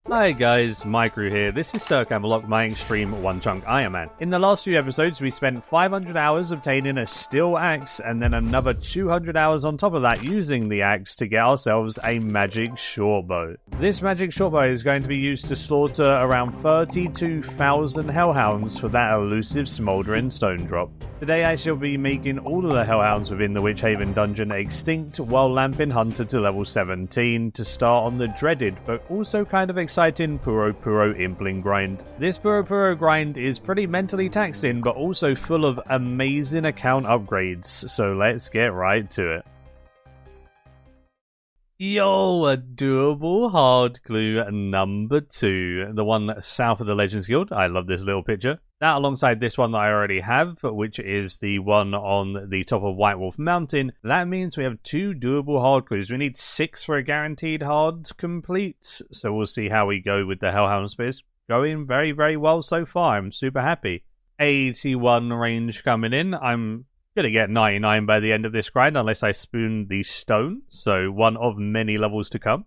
Hi guys, Maikeru here. This is Sir Camelock, my Xtreme one-chunk ironman. In the last few episodes, we spent 500 hours obtaining a steel axe, and then another 200 hours on top of that using the axe to get ourselves a magic shortbow. This magic shortbow is going to be used to slaughter around 32,000 hellhounds for that elusive smouldering stone drop. Today I shall be making all of the hellhounds within the Witch Haven dungeon extinct while lamping Hunter to level 17 to start on the dreaded but also kind of exciting puro impling grind. This puro grind is pretty mentally taxing but also full of amazing account upgrades, so let's get right to it. Yo, a doable hard clue number 2, the one south of the Legends Guild. I love this little picture. That alongside this one that I already have, which is the one on the top of White Wolf Mountain. That means we have 2 doable hard clues. We need 6 for a guaranteed hard complete. So we'll see how we go with the Hellhound Spears. Going very, very well so far. I'm super happy. 81 range coming in. I'm gonna get 99 by the end of this grind unless I spoon the stone, so one of many levels to come.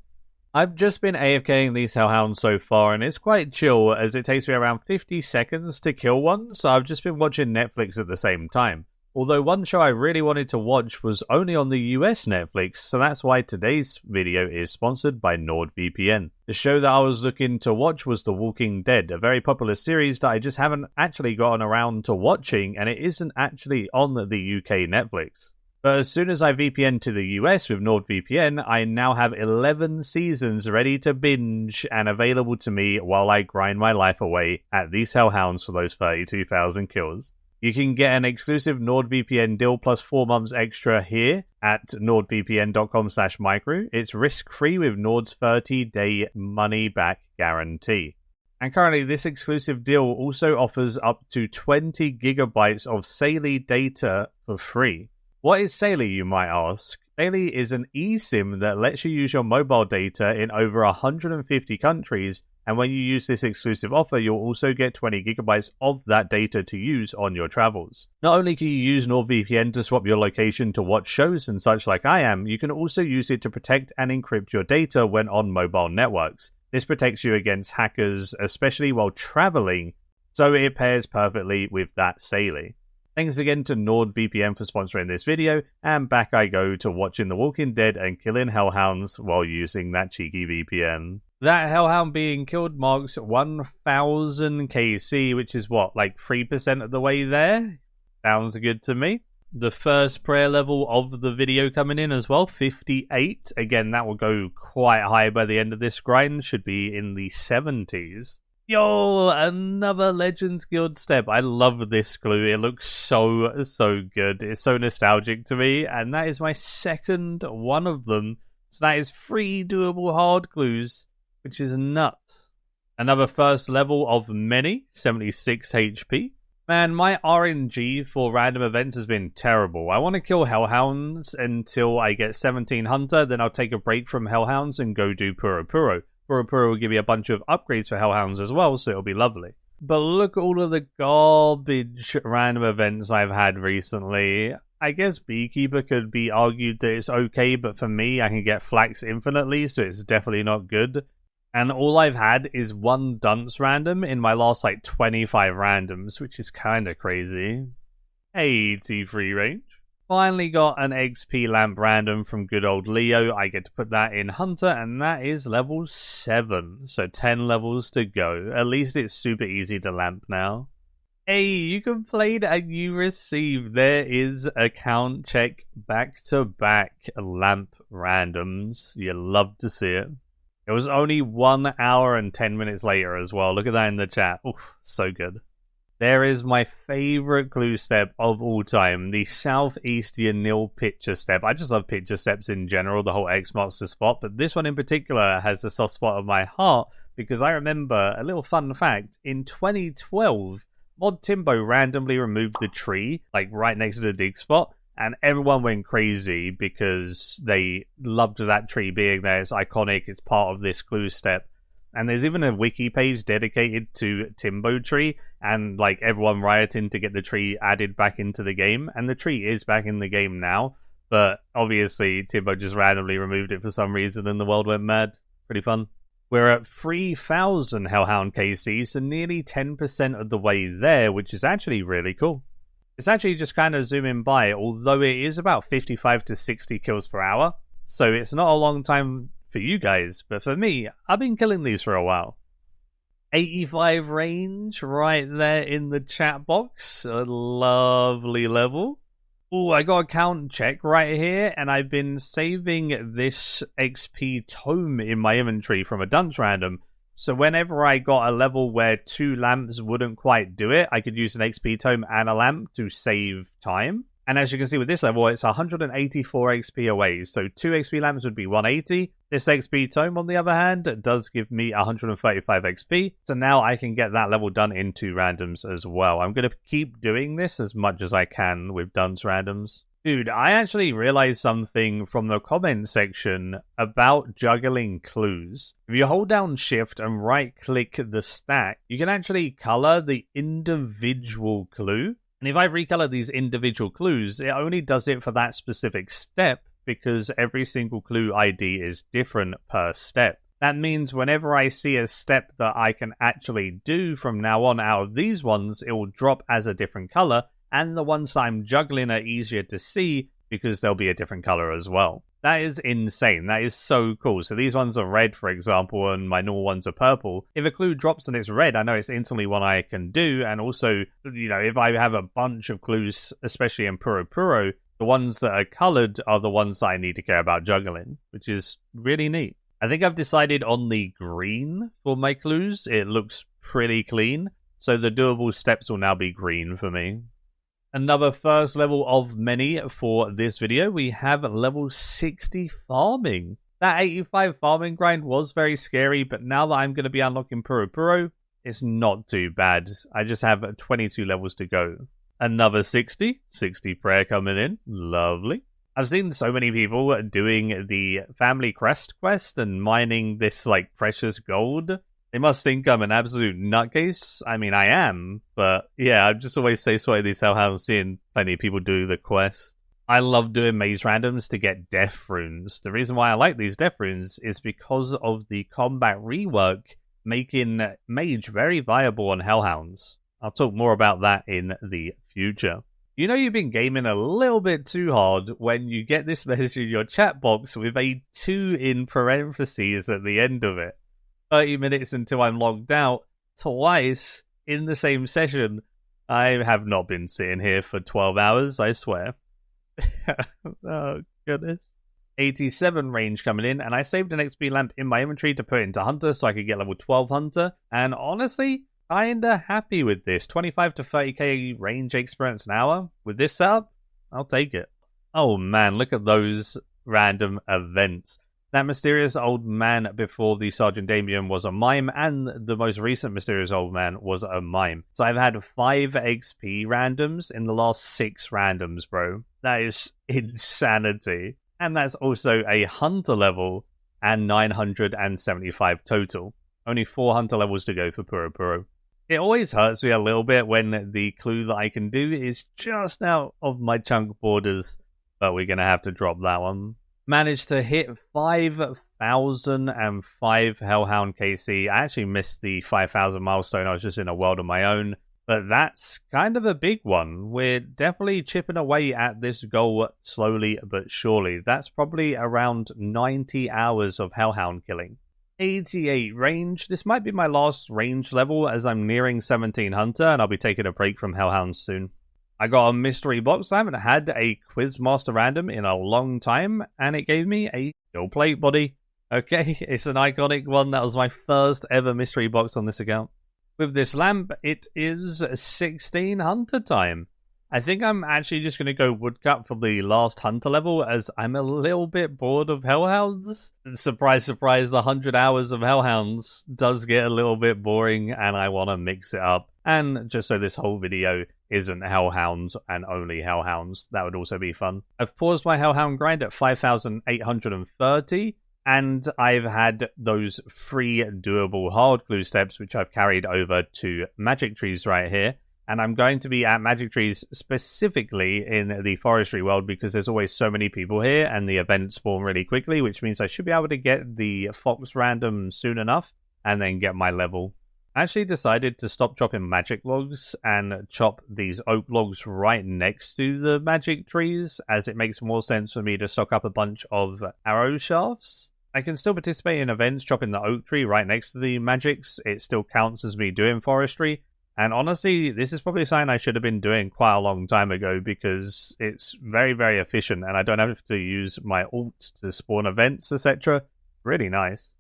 I've just been AFKing these hellhounds so far and it's quite chill as it takes me around 50 seconds to kill one, so I've just been watching Netflix at the same time. Although one show I really wanted to watch was only on the US Netflix, so that's why today's video is sponsored by NordVPN. The show that I was looking to watch was The Walking Dead, a very popular series that I just haven't actually gotten around to watching, and it isn't actually on the UK Netflix. But as soon as I VPN to the US with NordVPN, I now have 11 seasons ready to binge and available to me while I grind my life away at these hellhounds for those 32,000 kills. You can get an exclusive NordVPN deal plus 4 months extra here at nordvpn.com/Maikeru. It's risk-free with Nord's 30-day money-back guarantee. And currently, this exclusive deal also offers up to 20 gigabytes of Saily data for free. What is Saily, you might ask? Saily is an eSIM that lets you use your mobile data in over 150 countries, and when you use this exclusive offer, you'll also get 20 gigabytes of that data to use on your travels. Not only can you use NordVPN to swap your location to watch shows and such like I am, you can also use it to protect and encrypt your data when on mobile networks. This protects you against hackers, especially while traveling, so it pairs perfectly with that Saily. Thanks again to NordVPN for sponsoring this video, and back I go to watching The Walking Dead and killing hellhounds while using that cheeky VPN. That hellhound being killed marks 1000 KC, which is what, like 3% of the way there? Sounds good to me. The first prayer level of the video coming in as well, 58. Again, that will go quite high by the end of this grind, should be in the 70s. Yo, another Legends Guild step. I love this clue. It looks so good. It's so nostalgic to me, and that is my second one of them. So that is 3 doable hard clues, which is nuts. Another first level of many, 76 HP. Man, my RNG for random events has been terrible. I want to kill hellhounds until I get 17 Hunter, then I'll take a break from hellhounds and go do puro. Puro will give you a bunch of upgrades for hellhounds as well, so it'll be lovely. But look at all of the garbage random events I've had recently. I guess Beekeeper could be argued that it's okay, but for me, I can get Flax infinitely, so it's definitely not good. And all I've had is 1 dunce random in my last, 25 randoms, which is kinda crazy. 83 range. Finally got an XP lamp random from good old Leo. I get to put that in Hunter, and that is level 7. So 10 levels to go. At least it's super easy to lamp now. Hey, you complained and you received. There is account check back-to-back lamp randoms. You love to see it. It was only 1 hour and 10 minutes later as well. Look at that in the chat. Oof, so good. There is my favourite clue step of all time, the Southeastern Nil picture step. I just love picture steps in general, the whole X marks the spot, but this one in particular has a soft spot of my heart because I remember, a little fun fact, in 2012, Mod Timbo randomly removed the tree, right next to the dig spot, and everyone went crazy because they loved that tree being there. It's iconic, it's part of this clue step. And there's even a wiki page dedicated to Timbo Tree, and everyone rioting to get the tree added back into the game. And the tree is back in the game now, but obviously Timbo just randomly removed it for some reason and the world went mad. Pretty fun. We're at 3,000 Hellhound KC, so nearly 10% of the way there, which is actually really cool. It's actually just kind of zooming by, although it is about 55 to 60 kills per hour, so it's not a long time for you guys, but for me, I've been killing these for a while. 85 range right there in the chat box, a lovely level. Oh, I got a count check right here, and I've been saving this XP tome in my inventory from a dunce random. So whenever I got a level where 2 lamps wouldn't quite do it, I could use an XP tome and a lamp to save time. And as you can see with this level, it's 184 XP away. So 2 XP lamps would be 180. This XP tome, on the other hand, does give me 135 XP. So now I can get that level done in 2 randoms as well. I'm going to keep doing this as much as I can with dunce randoms. Dude, I actually realized something from the comment section about juggling clues. If you hold down shift and right click the stack, you can actually color the individual clue. And if I recolor these individual clues, it only does it for that specific step because every single clue ID is different per step. That means whenever I see a step that I can actually do from now on out of these ones, it will drop as a different color, and the ones that I'm juggling are easier to see because they'll be a different color as well. That is insane. That is so cool. So these ones are red, for example, and my normal ones are purple. If a clue drops and it's red, I know it's instantly one I can do. And also, if I have a bunch of clues, especially in puro, the ones that are colored are the ones that I need to care about juggling, which is really neat. I think I've decided on the green for my clues. It looks pretty clean. So the doable steps will now be green for me. Another first level of many for this video, we have level 60 farming. That 85 farming grind was very scary, but now that I'm going to be unlocking puro, it's not too bad. I just have 22 levels to go. Another 60 prayer coming in, lovely. I've seen so many people doing the family crest quest and mining this precious gold. They must think I'm an absolute nutcase. I mean, I am, but yeah, I just always say so these hellhounds, seeing plenty of people do the quest. I love doing maze randoms to get death runes. The reason why I like these death runes is because of the combat rework, making mage very viable on hellhounds. I'll talk more about that in the future. You know you've been gaming a little bit too hard when you get this message in your chat box with a 2 in parentheses at the end of it. 30 minutes until I'm logged out, twice in the same session. I have not been sitting here for 12 hours, I swear. Oh, goodness. 87 range coming in, and I saved an XP lamp in my inventory to put into Hunter so I could get level 12 Hunter, and honestly, kinda happy with this. 25 to 30k range experience an hour. With this setup, I'll take it. Oh man, look at those random events. That mysterious old man before the Sergeant Damien was a mime, and the most recent mysterious old man was a mime. So I've had 5 XP randoms in the last 6 randoms, bro. That is insanity. And that's also a hunter level and 975 total. Only 4 hunter levels to go for puro. It always hurts me a little bit when the clue that I can do is just out of my chunk borders, but we're going to have to drop that one. Managed to hit 5,005 Hellhound KC. I actually missed the 5,000 milestone. I was just in a world of my own. But that's kind of a big one. We're definitely chipping away at this goal slowly but surely. That's probably around 90 hours of Hellhound killing. 88 range. This might be my last range level as I'm nearing 17 Hunter, and I'll be taking a break from Hellhounds soon. I got a mystery box. I haven't had a Quizmaster random in a long time, and it gave me a steel plate body. Okay, it's an iconic one. That was my first ever mystery box on this account. With this lamp, it is 16 Hunter time. I think I'm actually just going to go woodcut for the last Hunter level, as I'm a little bit bored of Hellhounds. Surprise, surprise, 100 hours of Hellhounds does get a little bit boring, and I want to mix it up. And just so this whole video isn't Hellhounds and only Hellhounds, that would also be fun. I've paused my Hellhound grind at 5,830, and I've had those 3 doable hard clue steps, which I've carried over to magic trees right here. And I'm going to be at magic trees specifically in the forestry world because there's always so many people here and the events spawn really quickly, which means I should be able to get the fox random soon enough and then get my level. I actually decided to stop chopping magic logs and chop these oak logs right next to the magic trees, as it makes more sense for me to stock up a bunch of arrow shafts. I can still participate in events chopping the oak tree right next to the magics. It still counts as me doing forestry. And honestly, this is probably something I should have been doing quite a long time ago because it's very, very efficient and I don't have to use my ult to spawn events, etc. Really nice.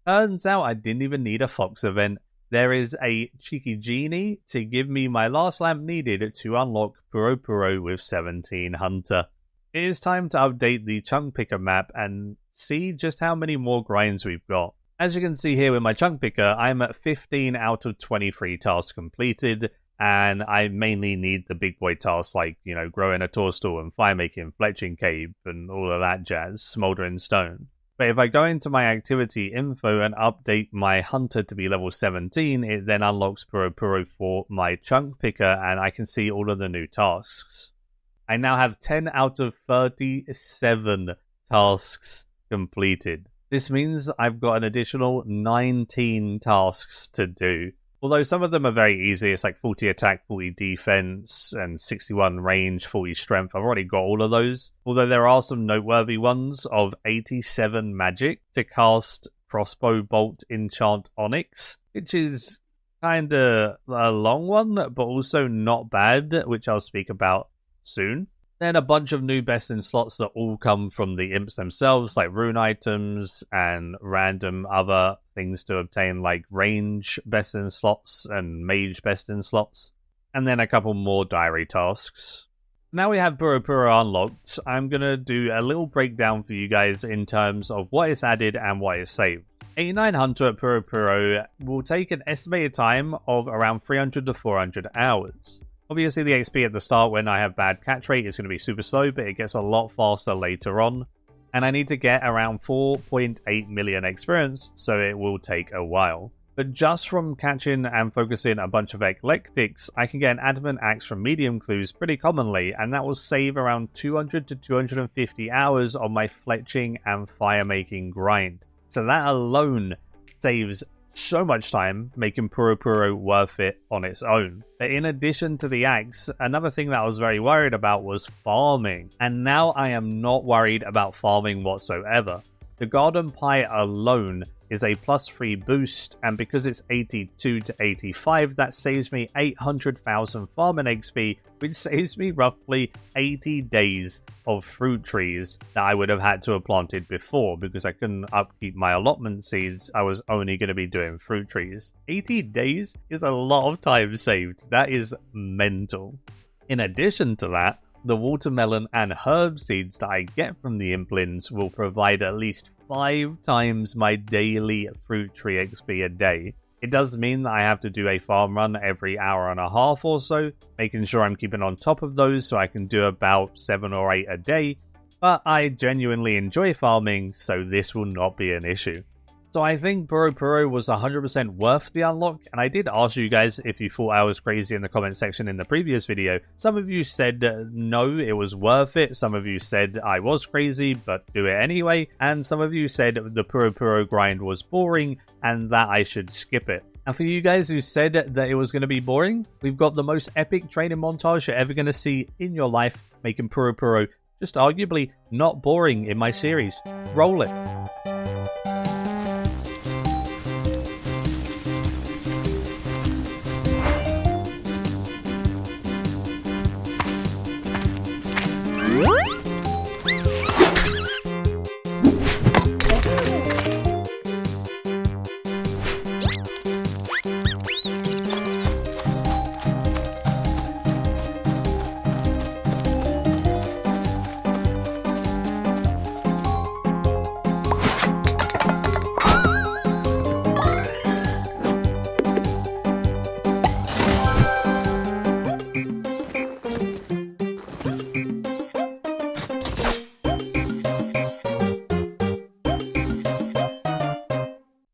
Turns out I didn't even need a fox event. There is a cheeky genie to give me my last lamp needed to unlock Puro with 17 Hunter. It is time to update the chunk picker map and see just how many more grinds we've got. As you can see here with my chunk picker, I'm at 15 out of 23 tasks completed, and I mainly need the big boy tasks like, growing a toadstool and fire making, fletching cave, and all of that jazz, smoldering stone. But if I go into my activity info and update my hunter to be level 17, it then unlocks Puro for my chunk picker, and I can see all of the new tasks. I now have 10 out of 37 tasks completed. This means I've got an additional 19 tasks to do. Although some of them are very easy, it's like 40 attack, 40 defense, and 61 range, 40 strength. I've already got all of those. Although there are some noteworthy ones of 87 magic to cast crossbow bolt enchant onyx, which is kind of a long one, but also not bad, which I'll speak about soon. Then a bunch of new best in slots that all come from the imps themselves, like rune items and random other things to obtain, like range best in slots and mage best in slots. And then a couple more diary tasks. Now we have Puro unlocked, I'm going to do a little breakdown for you guys in terms of what is added and what is saved. 89 Hunter at Puro will take an estimated time of around 300 to 400 hours. Obviously, the XP at the start when I have bad catch rate is going to be super slow, but it gets a lot faster later on. And I need to get around 4.8 million experience, so it will take a while. But just from catching and focusing a bunch of eclectics, I can get an adamant axe from medium clues pretty commonly, and that will save around 200 to 250 hours on my fletching and fire making grind. So that alone saves so much time, making Puro worth it on its own. But in addition to the axe, another thing that I was very worried about was farming. And now I am not worried about farming whatsoever. The garden pie alone is a +3 boost, and because it's 82 to 85, that saves me 800,000 farming XP, which saves me roughly 80 days of fruit trees that I would have had to have planted before because I couldn't upkeep my allotment seeds. I was only going to be doing fruit trees. 80 days is a lot of time saved. That is mental. In addition to that, the watermelon and herb seeds that I get from the implants will provide at least 5 times my daily fruit tree XP a day. It does mean that I have to do a farm run every hour and a half or so, making sure I'm keeping on top of those so I can do about 7 or 8 a day, but I genuinely enjoy farming, so this will not be an issue. So I think Puro was 100% worth the unlock, and I did ask you guys if you thought I was crazy in the comment section in the previous video. Some of you said no, it was worth it. Some of you said I was crazy, but do it anyway. And some of you said the Puro grind was boring and that I should skip it. And for you guys who said that it was going to be boring, we've got the most epic training montage you're ever going to see in your life, making Puro just arguably not boring in my series. Roll it.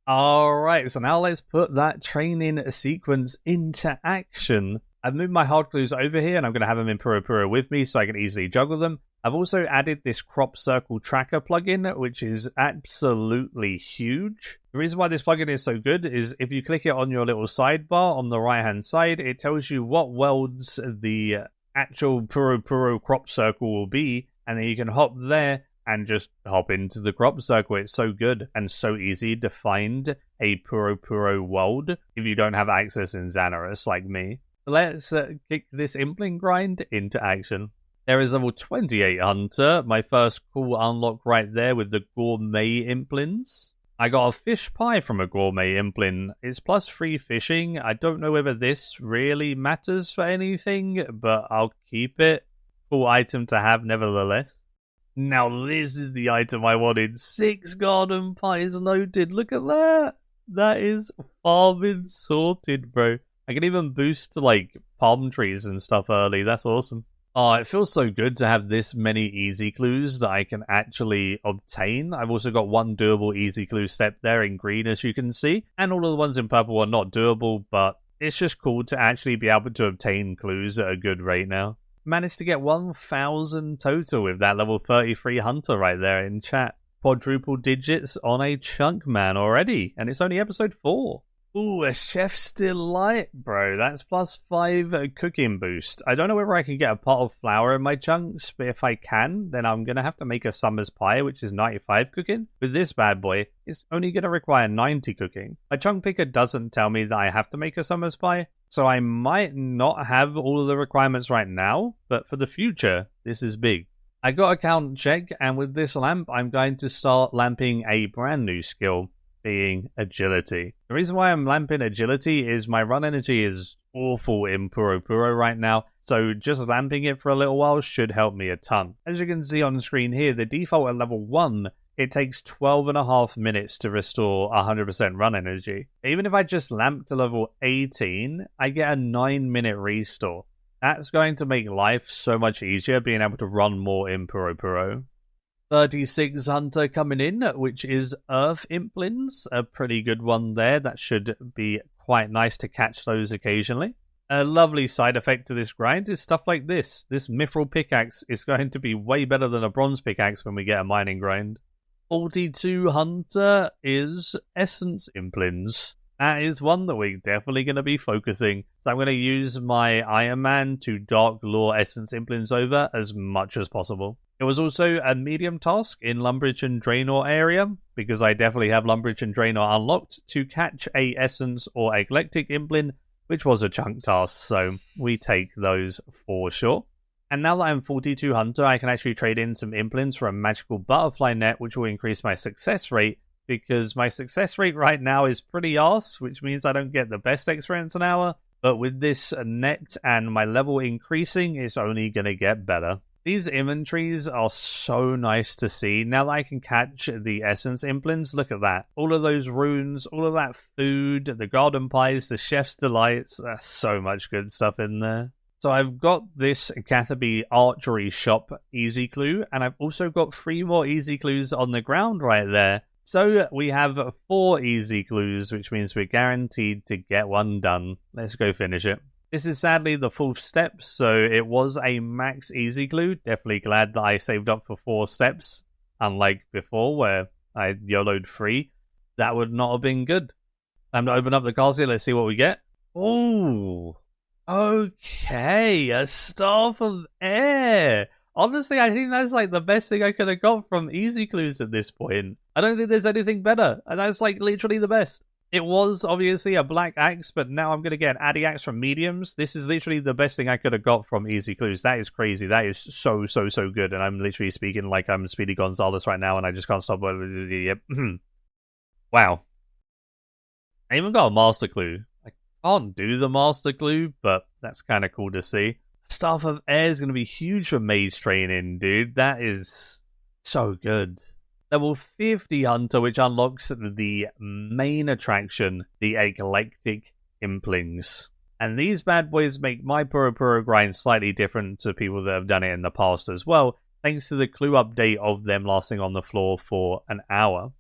Alright, so now let's put that training sequence into action. I've moved my hard clues over here and I'm going to have them in puro with me so I can easily juggle them. I've also added this crop circle tracker plugin, which is absolutely huge. The reason why this plugin is so good is if you click it on your little sidebar on the right hand side, it tells you what worlds the actual puro crop circle will be, and then you can hop there and just hop into the crop circle. It's so good and so easy to find a puro world if you don't have access in Xanaris like me. Let's kick this impling grind into action. There is level 28 Hunter, my first cool unlock right there with the gourmet implants. I got a fish pie from a gourmet implant. It's +3 fishing. I don't know whether this really matters for anything, but I'll keep it. Cool item to have nevertheless. Now this is the item I wanted. 6 garden pies noted. Look at that. That is farming sorted, bro. I can even boost like palm trees and stuff early. That's awesome. Oh, it feels so good to have this many easy clues that I can actually obtain. I've also got one doable easy clue step there in green, as you can see. And all of the ones in purple are not doable, but it's just cool to actually be able to obtain clues at a good rate now. Managed to get 1,000 total with that level 33 Hunter right there in chat. Quadruple digits on a chunk man already, and it's only episode 4. Ooh, a chef's delight, bro. That's +5 cooking boost. I don't know whether I can get a pot of flour in my chunks, but if I can, then I'm going to have to make a summer's pie, which is 95 cooking. With this bad boy, it's only going to require 90 cooking. My chunk picker doesn't tell me that I have to make a summer's pie, so I might not have all of the requirements right now, but for the future, this is big. I got a count check, and with this lamp, I'm going to start lamping a brand new skill, being agility. The reason why I'm lamping agility is my run energy is awful in puro right now, so just lamping it for a little while should help me a ton. As you can see on the screen here, the default at level 1, it takes 12.5 minutes to restore 100% run energy. Even if I just lamp to level 18, I get a 9-minute restore. That's going to make life so much easier being able to run more in puro. 36 Hunter coming in, which is Earth Implants, a pretty good one there. That should be quite nice to catch those occasionally. A lovely side effect to this grind is stuff like this. This Mithril pickaxe is going to be way better than a bronze pickaxe when we get a mining grind. 42 Hunter is Essence Implants. That is one that we're definitely going to be focusing. So I'm going to use my Ironman to Dark Lore Essence Implants over as much as possible. It was also a medium task in Lumbridge and Draenor area, because I definitely have Lumbridge and Draenor unlocked, to catch a Essence or Eclectic Implant, which was a chunk task, so we take those for sure. And now that I'm 42 Hunter, I can actually trade in some implants for a magical butterfly net, which will increase my success rate, because my success rate right now is pretty arse, which means I don't get the best experience an hour. But with this net and my level increasing, it's only going to get better. These inventories are so nice to see. Now that I can catch the essence implants, look at that. All of those runes, all of that food, the garden pies, the chef's delights. There's so much good stuff in there. So I've got this Catherby archery shop easy clue, and I've also got 3 more easy clues on the ground right there. So we have 4 easy clues, which means we're guaranteed to get one done. Let's go finish it. This is sadly the 4th step, so it was a max easy clue. Definitely glad that I saved up for 4 steps, unlike before where I YOLO'd 3. That would not have been good. Time to open up the casket, let's see what we get. Ooh, okay, a Staff of Air. Honestly, I think that's like the best thing I could have got from easy clues at this point. I don't think there's anything better, and that's like literally the best. It was obviously a black axe, but now I'm going to get an addy axe from mediums. This is literally the best thing I could have got from easy clues. That is crazy. That is so good. And I'm literally speaking like I'm Speedy Gonzalez right now, and I just can't stop. Yep. Wow. I even got a master clue. I can't do the master clue, but that's kind of cool to see. Staff of Air is going to be huge for mage training, dude. That is so good. Level 50 Hunter, which unlocks the main attraction, the Eclectic Implings. And these bad boys make my puro grind slightly different to people that have done it in the past as well, thanks to the clue update of them lasting on the floor for an hour.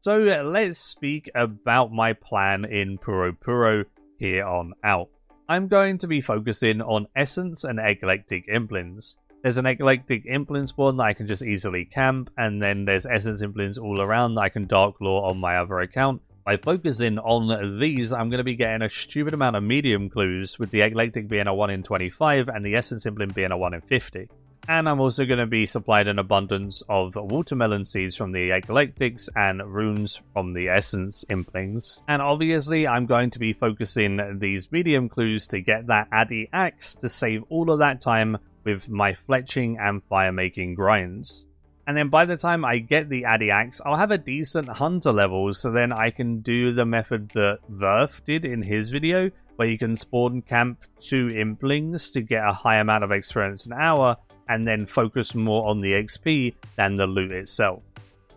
So let's speak about my plan in puro here on out. I'm going to be focusing on Essence and Eclectic Implings. There's an Eclectic Impling spawn that I can just easily camp, and then there's Essence Implings all around that I can Dark Lore on my other account. By focusing on these, I'm going to be getting a stupid amount of medium clues, with the Eclectic being a 1 in 25 and the Essence Impling being a 1 in 50. And I'm also going to be supplied an abundance of watermelon seeds from the Eclectics and runes from the Essence Implings. And obviously I'm going to be focusing these medium clues to get that Addy Axe to save all of that time with my fletching and fire making grinds. And then by the time I get the Addy Axe, I'll have a decent hunter level, so then I can do the method that Verth did in his video, where you can spawn camp 2 Implings to get a high amount of experience an hour, and then focus more on the XP than the loot itself.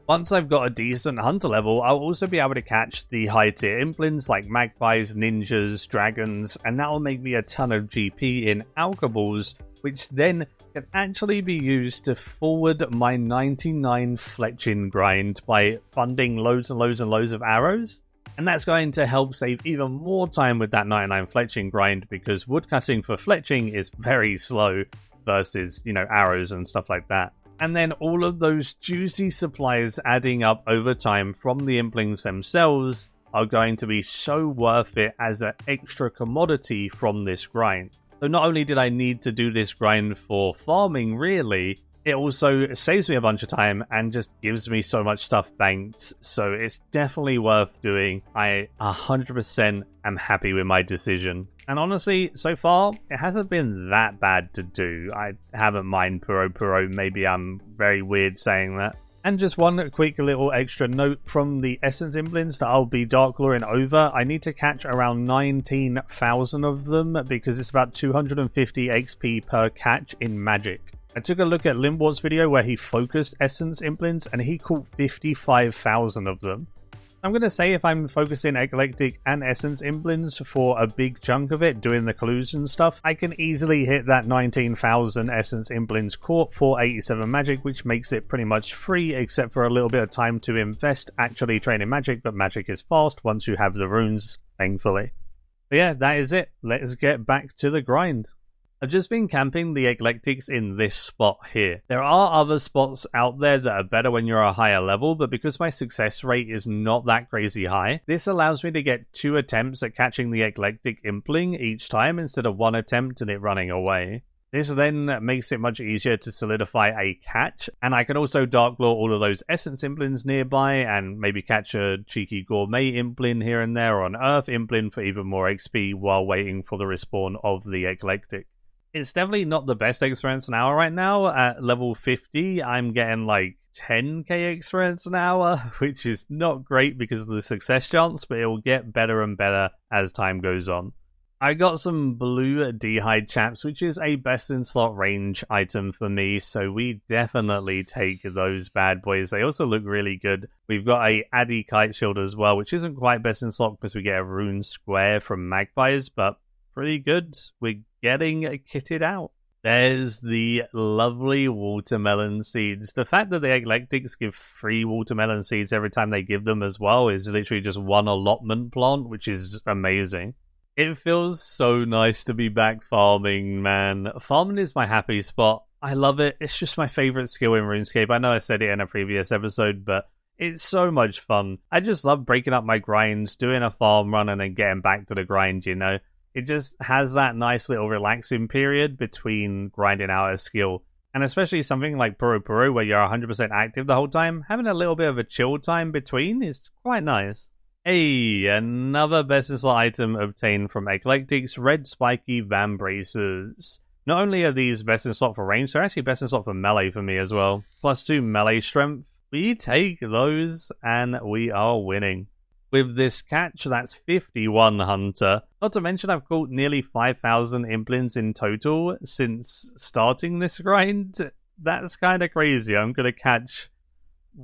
Once I've got a decent hunter level, I'll also be able to catch the high tier Implings like magpies, ninjas, dragons, and that will make me a ton of GP in alkaballs, which then can actually be used to forward my 99 fletching grind by funding loads and loads and loads of arrows. And that's going to help save even more time with that 99 fletching grind, because woodcutting for fletching is very slow versus, arrows and stuff like that. And then all of those juicy supplies adding up over time from the Implings themselves are going to be so worth it as an extra commodity from this grind. So not only did I need to do this grind for farming, really, it also saves me a bunch of time and just gives me so much stuff banked. So it's definitely worth doing. I 100% am happy with my decision. And honestly, so far, it hasn't been that bad to do. I haven't mind puro. Maybe I'm very weird saying that. And just one quick little extra note from the Essence Implings that I'll be Dark Loring over. I need to catch around 19,000 of them because it's about 250 XP per catch in Magic. I took a look at Limbort's video where he focused Essence Implings and he caught 55,000 of them. I'm going to say if I'm focusing Eclectic and Essence Implings for a big chunk of it, doing the clues and stuff, I can easily hit that 19,000 Essence Implings caught for 87 Magic, which makes it pretty much free, except for a little bit of time to invest actually training Magic, but Magic is fast once you have the runes, thankfully. But yeah, that is it. Let's get back to the grind. I've just been camping the Eclectics in this spot here. There are other spots out there that are better when you're a higher level, but because my success rate is not that crazy high, this allows me to get 2 attempts at catching the Eclectic Impling each time instead of 1 attempt and it running away. This then makes it much easier to solidify a catch, and I can also Dark Lore all of those Essence Implings nearby and maybe catch a cheeky Gourmet Impling here and there or an Earth Impling for even more XP while waiting for the respawn of the Eclectic. It's definitely not the best experience an hour right now. At level 50, I'm getting like 10k experience an hour, which is not great because of the success chance, but it will get better and better as time goes on. I got some blue D'hide chaps, which is a best in slot range item for me, so we definitely take those bad boys. They also look really good. We've got a Addy Kite Shield as well, which isn't quite best in slot because we get a rune square from magpies, but pretty good. We're getting kitted out. There's the lovely watermelon seeds. The fact that the Eclectics give 3 watermelon seeds every time they give them as well is literally just 1 allotment plant, which is amazing. It feels so nice to be back farming, man. Farming is my happy spot. I love it. It's just my favorite skill in RuneScape. I know I said it in a previous episode, but it's so much fun. I just love breaking up my grinds, doing a farm run, and then getting back to the grind, It just has that nice little relaxing period between grinding out a skill. And especially something like puro where you're 100% active the whole time, having a little bit of a chill time between is quite nice. Hey, another best in slot item obtained from Eclectics, red spiky Van Bracers. Not only are these best in slot for range, they're actually best in slot for melee for me as well. +2 melee strength. We take those and we are winning. With this catch, that's 51 hunter. Not to mention I've caught nearly 5,000 Implings in total since starting this grind. That's kind of crazy. I'm going to catch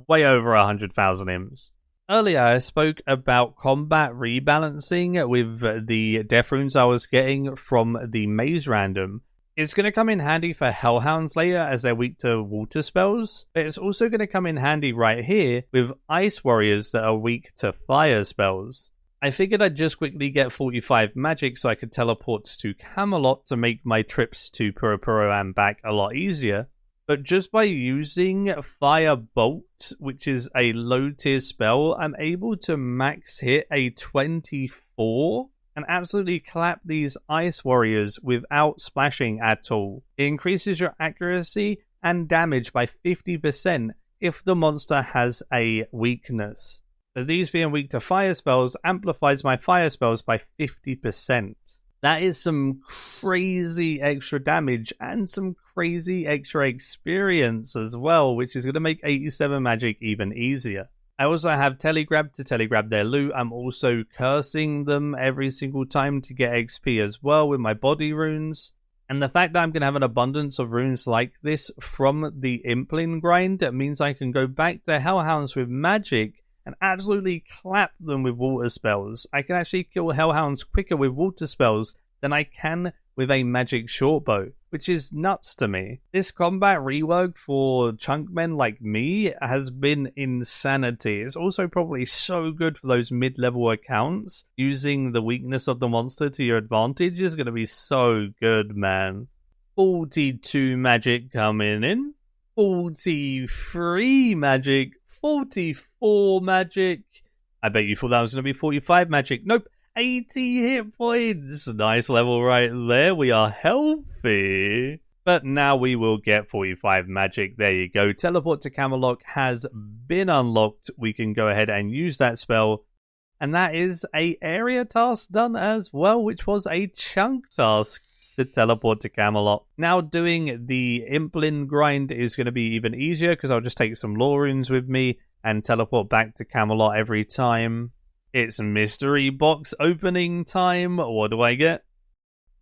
way over 100,000 imps. Earlier I spoke about combat rebalancing with the death runes I was getting from the maze random. It's going to come in handy for Hellhounds later as they're weak to water spells, but it's also going to come in handy right here with Ice Warriors that are weak to fire spells. I figured I'd just quickly get 45 magic so I could teleport to Camelot to make my trips to Puro and back a lot easier. But just by using Fire Bolt, which is a low tier spell, I'm able to max hit a 24 and absolutely clap these ice warriors without splashing at all. It increases your accuracy and damage by 50% if the monster has a weakness. So these being weak to fire spells amplifies my fire spells by 50%. That is some crazy extra damage and some crazy extra experience as well, which is going to make 87 magic even easier. I also have Telegrab to telegrab their loot. I'm also cursing them every single time to get XP as well with my body runes. And the fact that I'm going to have an abundance of runes like this from the Implin grind means I can go back to Hellhounds with magic and absolutely clap them with water spells. I can actually kill Hellhounds quicker with water spells than I can with a magic shortbow, which is nuts to me. This combat rework for chunkmen like me has been insanity. It's also probably so good for those mid-level accounts. Using the weakness of the monster to your advantage is going to be so good, man. 42 magic coming in. 43 magic. 44 magic. I bet you thought that was going to be 45 magic. Nope. 80 hit points. Nice level right there. We are healthy. But now we will get 45 magic. There you go. Teleport to Camelot has been unlocked. We can go ahead and use that spell. And that is a area task done as well, which was a chunk task to teleport to Camelot. Now doing the Implin grind is going to be even easier because I'll just take some lore runes with me and teleport back to Camelot every time. It's mystery box opening time. What do I get?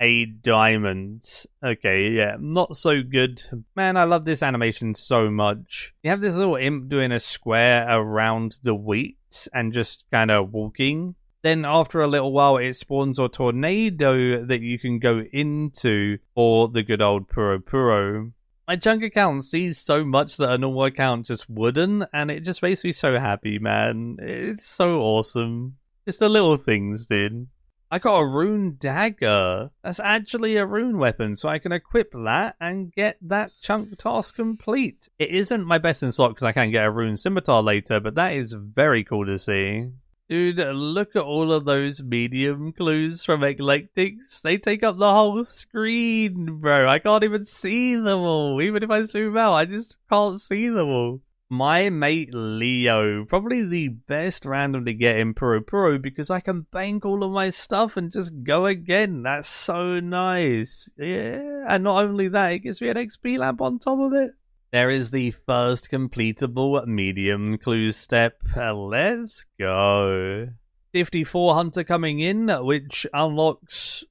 A diamond. Okay, yeah, not so good. Man, I love this animation so much. You have this little imp doing a square around the wheat and just kind of walking. Then after a little while, it spawns a tornado that you can go into for the good old Puro. My chunk account sees so much that a normal account just wouldn't, and it just makes me so happy, man. It's so awesome. It's the little things, dude. I got a rune dagger. That's actually a rune weapon, so I can equip that and get that chunk task complete. It isn't my best in slot because I can get a rune scimitar later, but that is very cool to see. Dude, look at all of those medium clues from Eclectics. They take up the whole screen, bro. I can't even see them all. Even if I zoom out, I just can't see them all. My mate Leo, probably the best random to get in Puro because I can bank all of my stuff and just go again. That's so nice. Yeah, and not only that, it gives me an XP lamp on top of it. There is the first completable medium clue step. Let's go. 54 Hunter coming in, which unlocks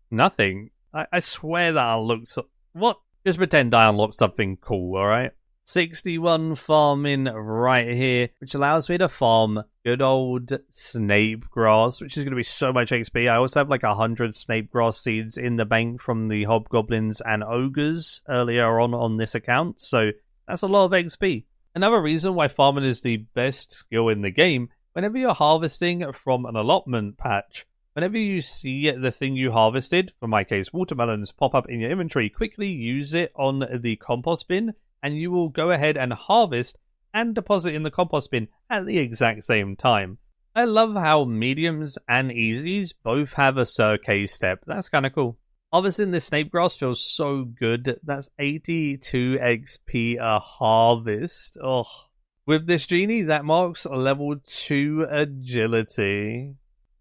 nothing. I swear that unlocks... What? Just pretend I unlocked something cool, alright? 61 farming right here, which allows me to farm good old snape grass, which is going to be so much XP. I also have like 100 snape grass seeds in the bank from the hobgoblins and ogres earlier on this account, so that's a lot of XP. Another reason why farming is the best skill in the game, whenever you're harvesting from an allotment patch, whenever you see the thing you harvested, for my case watermelons, pop up in your inventory, quickly use it on the compost bin, and you will go ahead and harvest and deposit in the compost bin at the exact same time. I love how mediums and easies both have a Sir K step. That's kind of cool. Harvesting this snape grass feels so good. That's 82 XP a harvest. Oh, with this genie, that marks level 2 agility.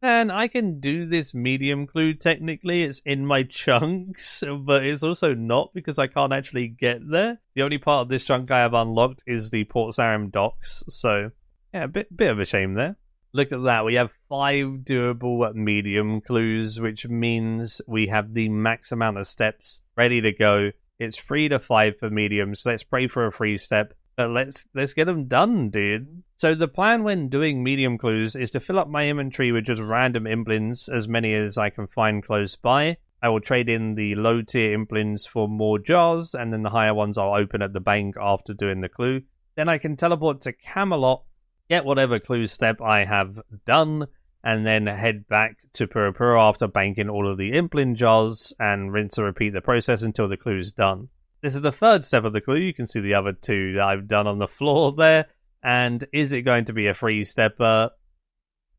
And I can do this medium clue technically, it's in my chunks, but it's also not because I can't actually get there. The only part of this chunk I have unlocked is the Port Sarim docks, so yeah, a bit of a shame there. Look at that, we have 5 doable medium clues, which means we have the max amount of steps ready to go. It's 3 to 5 for mediums, so let's pray for a free step. But let's get them done, dude. So the plan when doing medium clues is to fill up my inventory with just random implins, as many as I can find close by. I will trade in the low tier implins for more jars, and then the higher ones I'll open at the bank after doing the clue. Then I can teleport to Camelot, get whatever clue step I have done, and then head back to puro after banking all of the implin jars and rinse and repeat the process until the clue is done. This is the third step of the clue. You can see the other two that I've done on the floor there. And is it going to be a three-stepper?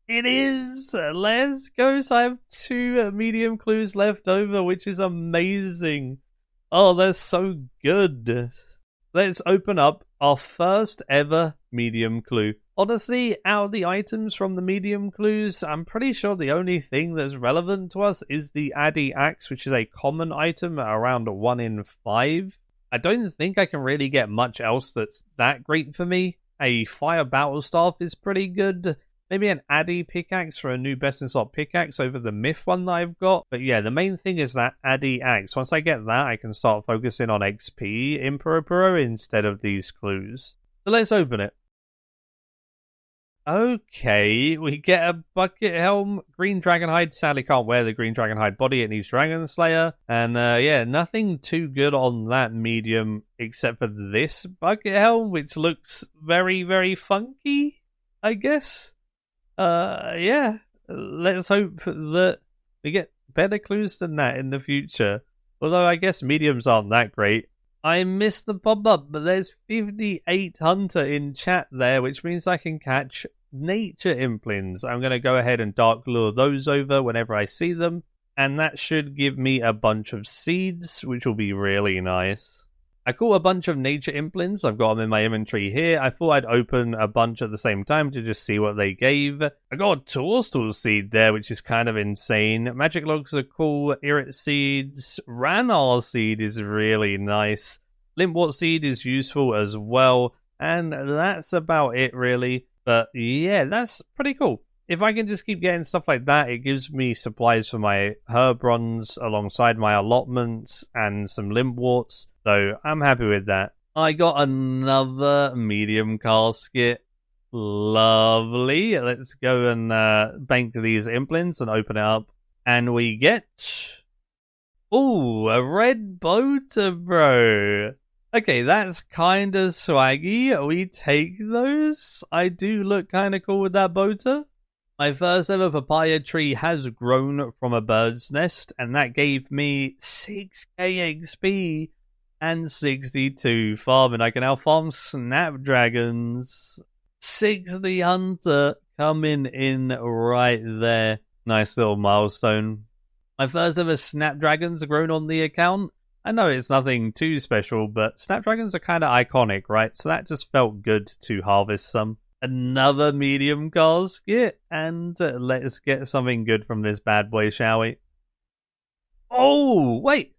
It is! Let's go! So I have 2 medium clues left over, which is amazing. Oh, they're so good. Let's open up our first ever medium clue. Honestly, out of the items from the medium clues, I'm pretty sure the only thing that's relevant to us is the Addy Axe, which is a common item at around 1 in 5. I don't think I can really get much else that's that great for me. A Fire Battle Staff is pretty good. Maybe an Addy Pickaxe for a new Best in Slot Pickaxe over the Myth one that I've got. But yeah, the main thing is that Addy Axe. Once I get that, I can start focusing on XP in puro instead of these clues. So let's open it. Okay, we get a bucket helm, green dragon hide. Sadly can't wear the green dragon hide body, it needs Dragon Slayer. And yeah, nothing too good on that medium except for this bucket helm, which looks very, very funky, I guess. Yeah, let's hope that we get better clues than that in the future. Although I guess mediums aren't that great. I missed the pop-up, but there's 58 Hunter in chat there, which means I can catch nature implins. I'm going to go ahead and dark lure those over whenever I see them, and that should give me a bunch of seeds, which will be really nice. I caught a bunch of nature implins. I've got them in my inventory here. I thought I'd open a bunch at the same time to just see what they gave. I got a Toadstool seed there, which is kind of insane. Magic logs are cool. Irrit seeds. Ranar seed is really nice. Limpwort seed is useful as well. And that's about it, really. But yeah, that's pretty cool. If I can just keep getting stuff like that, it gives me supplies for my Herbrons alongside my allotments and some Limpworts. So I'm happy with that. I got another medium casket. Lovely. Let's go and bank these implants and open it up. And we get... ooh, a red boater, bro. Okay, that's kind of swaggy. We take those. I do look kind of cool with that boater. My first ever papaya tree has grown from a bird's nest, and that gave me 6k XP and 62 farming. I can now farm snapdragons. 60 hunter coming in right there. Nice little milestone. My first ever snapdragons are grown on the account. I know it's nothing too special, but snapdragons are kind of iconic, right? So that just felt good to harvest some. Another medium casket, and let's get something good from this bad boy, shall we? Oh, wait.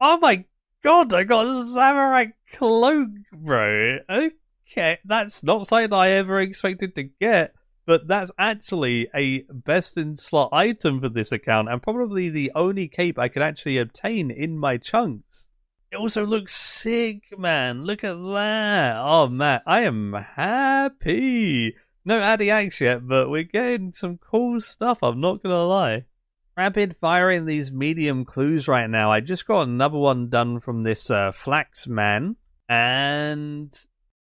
Oh my god, I got a samurai cloak, bro. Okay, that's not something I ever expected to get, but that's actually a best in slot item for this account, and probably the only cape I could actually obtain in my chunks. It also looks sick, man. Look at that. Oh, man. I am happy. No Addy Axe yet, but we're getting some cool stuff. I'm not going to lie. Rapid firing these medium clues right now. I just got another one done from this Flax Man. And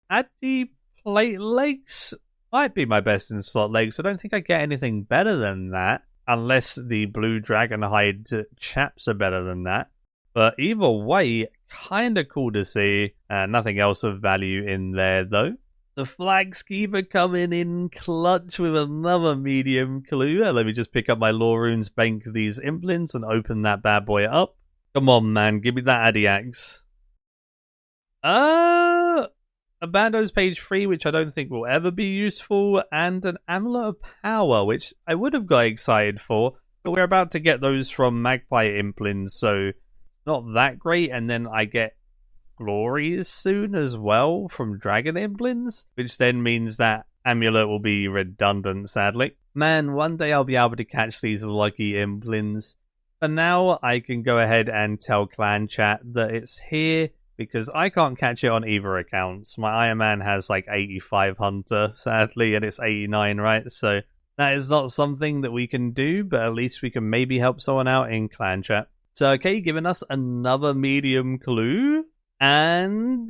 Addy Plate Legs might be my best in slot legs. I don't think I get anything better than that. Unless the Blue Dragon Hide chaps are better than that. But either way, kind of cool to see. Nothing else of value in there, though. The Flagskeeper coming in clutch with another medium clue. Let me just pick up my Lore Runes, bank these implants, and open that bad boy up. Come on, man. Give me that Addy Axe. Abando's page 3, which I don't think will ever be useful. And an Amulet of Power, which I would have got excited for. But we're about to get those from Magpie implants, so... not that great, and then I get glories soon as well from Dragon Implants, which then means that Amulet will be redundant, sadly. Man, one day I'll be able to catch these lucky Implants. For now, I can go ahead and tell Clan Chat that it's here, because I can't catch it on either accounts. My Ironman has like 85 Hunter, sadly, and it's 89, right? So that is not something that we can do, but at least we can maybe help someone out in Clan Chat. So, okay, giving us another medium clue, and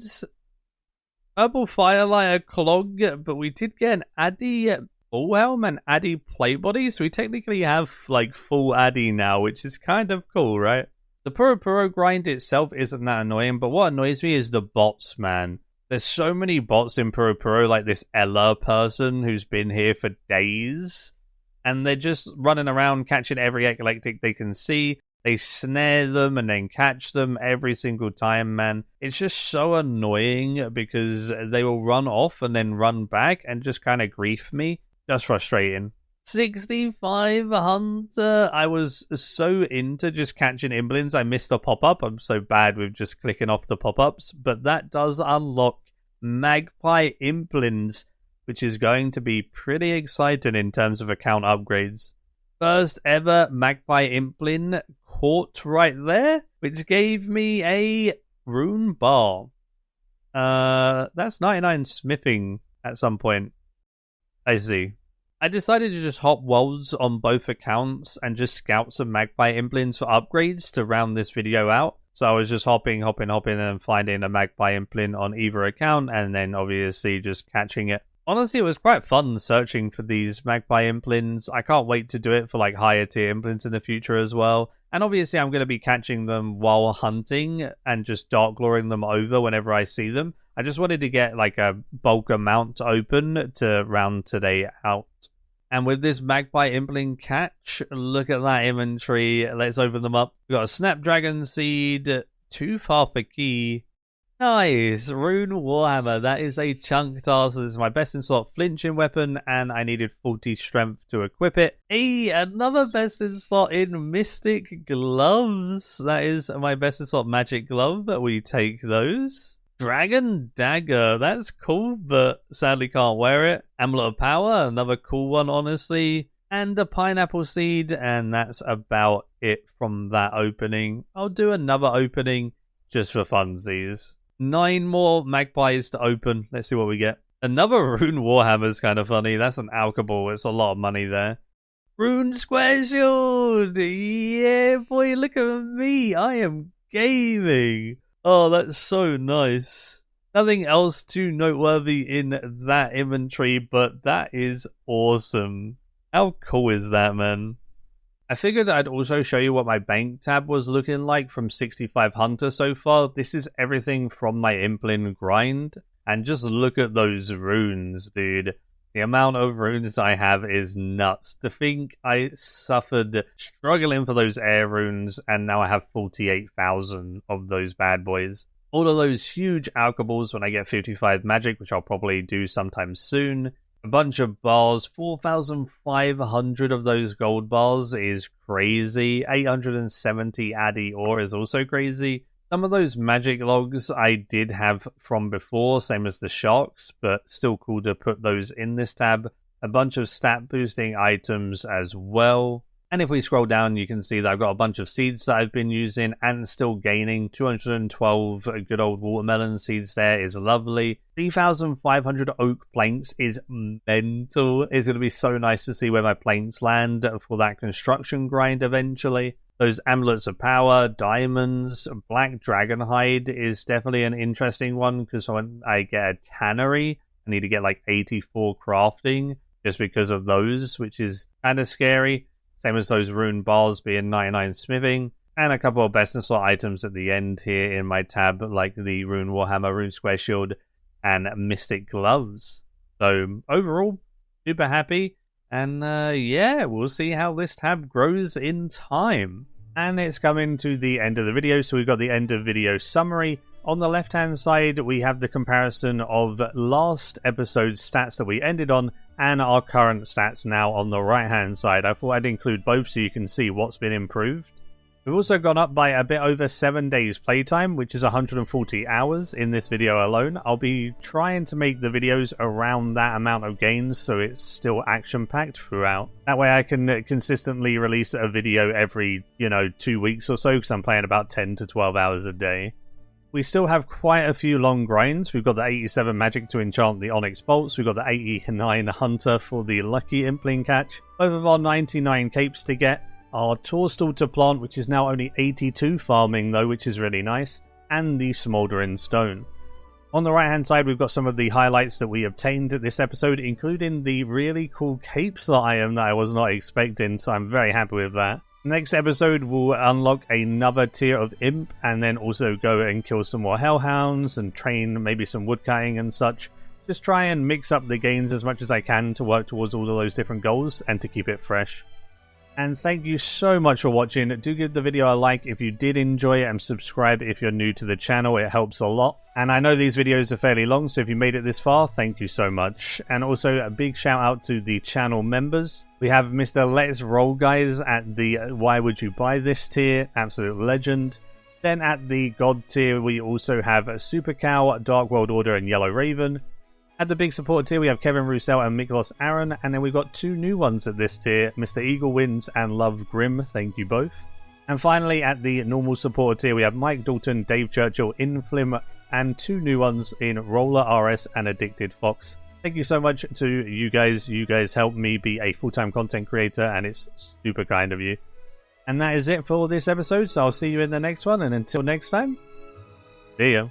Purple Firelighter Clog, but we did get an Addy full helm and Addy plate body, so we technically have like full Addy now, which is kind of cool, right? The puro grind itself isn't that annoying, but what annoys me is the bots, man. There's so many bots in puro, like this Ella person who's been here for days, and they're just running around catching every eclectic they can see. They snare them and then catch them every single time, man. It's just so annoying because they will run off and then run back and just kind of grief me. Just frustrating. 65 Hunter. I was so into just catching imblins. I missed the pop-up. I'm so bad with just clicking off the pop-ups. But that does unlock Magpie imblins, which is going to be pretty exciting in terms of account upgrades. First ever Magpie imblin caught right there, which gave me a rune bar. That's 99 smithing at some point. I see. I decided to just hop worlds on both accounts and just scout some Magpie imblins for upgrades to round this video out. So I was just hopping and finding a Magpie imblin on either account and then obviously just catching it. Honestly, it was quite fun searching for these Magpie imblins. I can't wait to do it for like higher tier imblins in the future as well. And obviously I'm going to be catching them while hunting and just dark glorying them over whenever I see them. I just wanted to get like a bulk amount open to round today out. And with this Magpie imblin catch, look at that inventory. Let's open them up. We've got a Snapdragon Seed, 2 Farfa Key. Nice, Rune Warhammer. That is a chunk task. This is my best in slot flinching weapon, and I needed 40 strength to equip it. Another best in slot in Mystic Gloves. That is my best in slot magic glove. We take those. Dragon Dagger. That's cool, but sadly can't wear it. Amulet of Power. Another cool one, honestly. And a Pineapple Seed, and that's about it from that opening. I'll do another opening just for funsies. 9 more Magpies to open. Let's see what we get. Another Rune Warhammer's kind of funny. That's an alchemy. It's a lot of money there. Rune Square Shield! Yeah, boy, look at me. I am gaming. Oh, that's so nice. Nothing else too noteworthy in that inventory, but that is awesome. How cool is that, man? I figured I'd also show you what my bank tab was looking like from 65 Hunter so far. This is everything from my imblin grind. And just look at those runes, dude. The amount of runes I have is nuts. To think I suffered struggling for those air runes, and now I have 48,000 of those bad boys. All of those huge alcheballs when I get 55 magic, which I'll probably do sometime soon. A bunch of bars, 4,500 of those gold bars is crazy. 870 Addy ore is also crazy. Some of those magic logs I did have from before, same as the sharks, but still cool to put those in this tab. A bunch of stat boosting items as well. And if we scroll down, you can see that I've got a bunch of seeds that I've been using and still gaining. 212 good old watermelon seeds there is lovely. 3,500 oak planks is mental. It's going to be so nice to see where my planks land for that construction grind eventually. Those amulets of power, diamonds, black dragon hide is definitely an interesting one because when I get a tannery, I need to get like 84 crafting just because of those, which is kind of scary. Same as those rune bars being 99 smithing. And a couple of best in slot items at the end here in my tab, like the Rune Warhammer, Rune Square Shield, and Mystic Gloves. So overall, super happy. And yeah, we'll see how this tab grows in time. And it's coming to the end of the video, so we've got the end of video summary. On the left hand side, we have the comparison of last episode's stats that we ended on and our current stats now on the right hand side. I thought I'd include both so you can see what's been improved. We've also gone up by a bit over 7 days playtime, which is 140 hours in this video alone. I'll be trying to make the videos around that amount of gains so it's still action-packed throughout. That way I can consistently release a video every, 2 weeks or so, because I'm playing about 10 to 12 hours a day. We still have quite a few long grinds. We've got the 87 magic to enchant the Onyx bolts. We've got the 89 hunter for the lucky imblin catch. Both of our 99 capes to get. Our toadstool to plant, which is now only 82 farming though, which is really nice. And the smouldering stone. On the right hand side, we've got some of the highlights that we obtained this episode, including the really cool cape slot item that I was not expecting, so I'm very happy with that. Next episode, we'll unlock another tier of Imp, and then also go and kill some more Hellhounds and train maybe some woodcutting and such. Just try and mix up the games as much as I can to work towards all of those different goals and to keep it fresh. And thank you so much for watching. Do give the video a like if you did enjoy it, and subscribe if you're new to the channel. It helps a lot. And I know these videos are fairly long, so if you made it this far, thank you so much. And also a big shout out to the channel members. We have Mr. Let's Roll Guys at the Why Would You Buy This tier, absolute legend. Then at the God tier, we also have Super Cow, Dark World Order, and Yellow Raven. At the big support tier, we have Kevin Roussel and Miklos Aaron, and then we've got two new ones at this tier, Mr. Eagle Wins and Love Grim, thank you both. And finally, at the normal support tier, we have Mike Dalton, Dave Churchill, Inflim, and two new ones in Roller RS and Addicted Fox. Thank you so much to you guys. You guys help me be a full-time content creator, and it's super kind of you. And that is it for this episode, so I'll see you in the next one, and until next time, see ya.